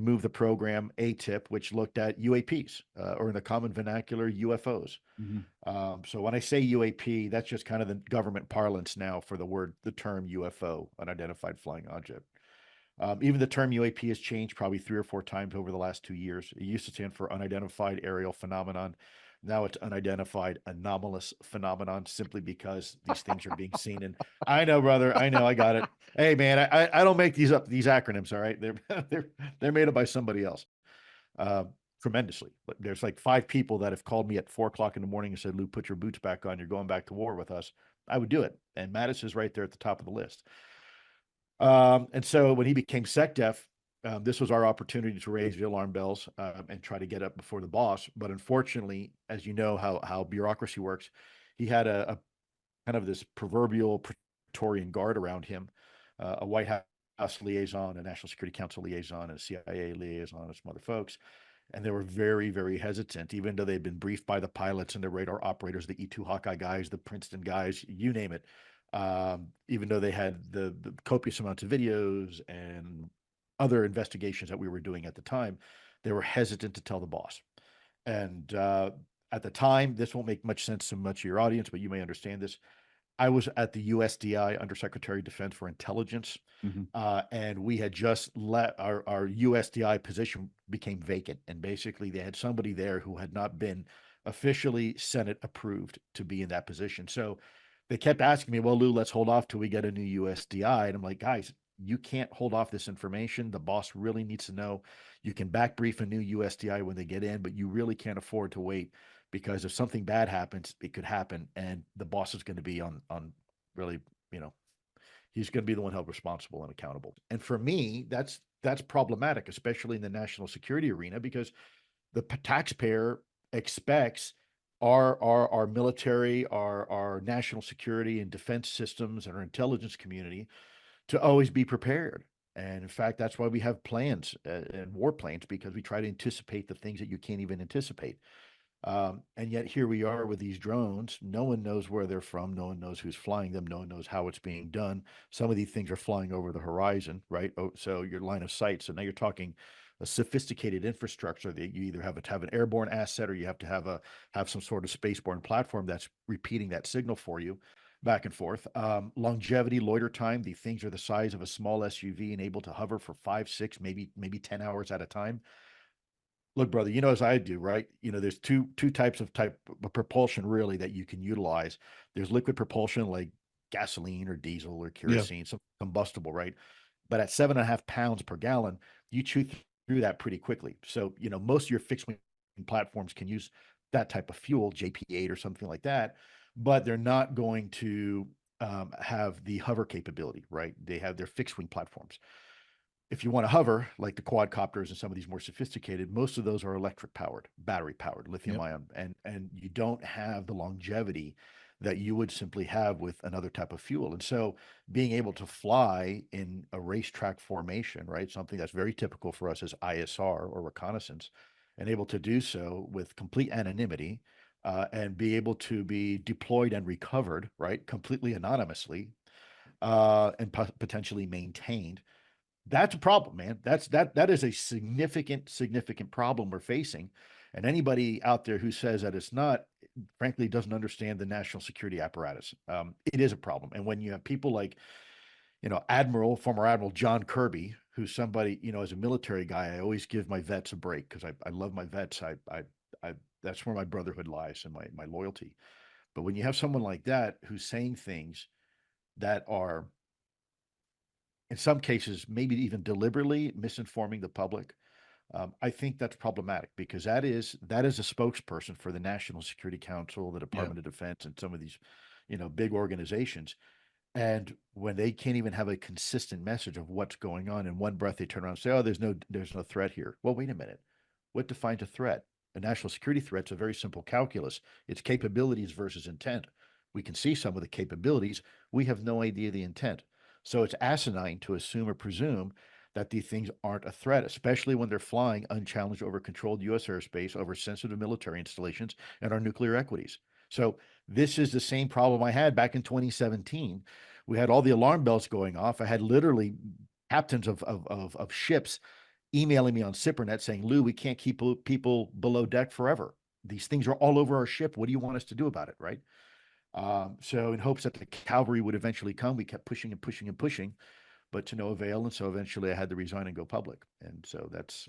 removed the program AATIP, which looked at UAPs, or in the common vernacular, UFOs. So when I say UAP, that's just kind of the government parlance now for the term UFO, unidentified flying object. Even the term UAP has changed probably 3 or 4 times over the last 2 years. It used to stand for unidentified aerial phenomenon. Now it's unidentified anomalous phenomenon, simply because these things are being seen. And I know, brother, I know, I got it. Hey, man, I don't make these up, these acronyms. All right, they're made up by somebody else. Uh, Tremendously. But there's like 5 people that have called me at 4 o'clock in the morning and said, "Lou, put your boots back on. You're going back to war with us." I would do it. And Mattis is right there at the top of the list. And so when he became SecDef, this was our opportunity to raise the alarm bells, and try to get up before the boss. But unfortunately, as you know how bureaucracy works, he had a kind of this proverbial Praetorian guard around him, a White House liaison, a National Security Council liaison, and a CIA liaison, and some other folks. And they were very, very hesitant, even though they'd been briefed by the pilots and the radar operators, the E2 Hawkeye guys, the Princeton guys, you name it. Even though they had the copious amounts of videos and other investigations that we were doing at the time, they were hesitant to tell the boss. And at the time, this won't make much sense to much of your audience, but you may understand this. I was at the USDI, Undersecretary of Defense for Intelligence, and we had just let our USDI position became vacant. And basically, they had somebody there who had not been officially Senate approved to be in that position. So they kept asking me, "Well, Lou, let's hold off till we get a new USDI." And I'm like, "Guys, you can't hold off this information. The boss really needs to know. You can back brief a new USDI when they get in, but you really can't afford to wait, because if something bad happens, it could happen, and the boss is going to be on really, you know, he's going to be the one held responsible and accountable." And for me, that's problematic, especially in the national security arena, because the taxpayer expects our military, our national security and defense systems, and our intelligence community to always be prepared. And in fact, that's why we have plans, and war plans, because we try to anticipate the things that you can't even anticipate. And yet here we are with these drones. No one knows where they're from. No one knows who's flying them. No one knows how it's being done. Some of these things are flying over the horizon, right? Oh, so your line of sight. So now you're talking a sophisticated infrastructure that you either have to have an airborne asset, or you have to have some sort of spaceborne platform that's repeating that signal for you back and forth. Longevity, loiter time. The things are the size of a small SUV and able to hover for 5, 6, maybe 10 hours at a time. Look, brother, you know, as I do, right? You know, there's two types of propulsion really that you can utilize. There's liquid propulsion like gasoline or diesel or kerosene, some combustible, right? But at 7.5 pounds per gallon, you chew through that pretty quickly. So, you know, most of your fixed wing platforms can use that type of fuel, JP8 or something like that, but they're not going to have the hover capability, right? They have their fixed wing platforms. If you want to hover, like the quadcopters and some of these more sophisticated, most of those are electric powered, battery powered, lithium ion, and you don't have the longevity that you would simply have with another type of fuel. And so being able to fly in a racetrack formation, right, something that's very typical for us as ISR or reconnaissance, and able to do so with complete anonymity, and be able to be deployed and recovered, right, completely anonymously, and potentially maintained. That's a problem, man. That is a significant problem we're facing. And anybody out there who says that it's not, frankly, doesn't understand the national security apparatus. It is a problem. And when you have people like, you know, former Admiral John Kirby, who's somebody, you know, as a military guy, I always give my vets a break, because I love my vets. I that's where my brotherhood lies and my loyalty. But when you have someone like that who's saying things that are, in some cases, maybe even deliberately misinforming the public, I think that's problematic, because that is a spokesperson for the National Security Council, the Department of Defense, and some of these, you know, big organizations. And when they can't even have a consistent message of what's going on, in one breath they turn around and say, "Oh, there's no threat here." Well, wait a minute. What defines a threat? A national security threat's a very simple calculus. It's capabilities versus intent. We can see some of the capabilities. We have no idea the intent. So it's asinine to assume or presume that these things aren't a threat, especially when they're flying unchallenged over controlled U.S. airspace, over sensitive military installations, and our nuclear equities. So this is the same problem I had back in 2017. We had all the alarm bells going off. I had literally captains of ships emailing me on Cybernet saying, Lou, we can't keep people below deck forever. These things are all over our ship. What do you want us to do about it? Right. So in hopes that the cavalry would eventually come, we kept pushing and pushing and pushing, but to no avail. And so eventually I had to resign and go public. And so that's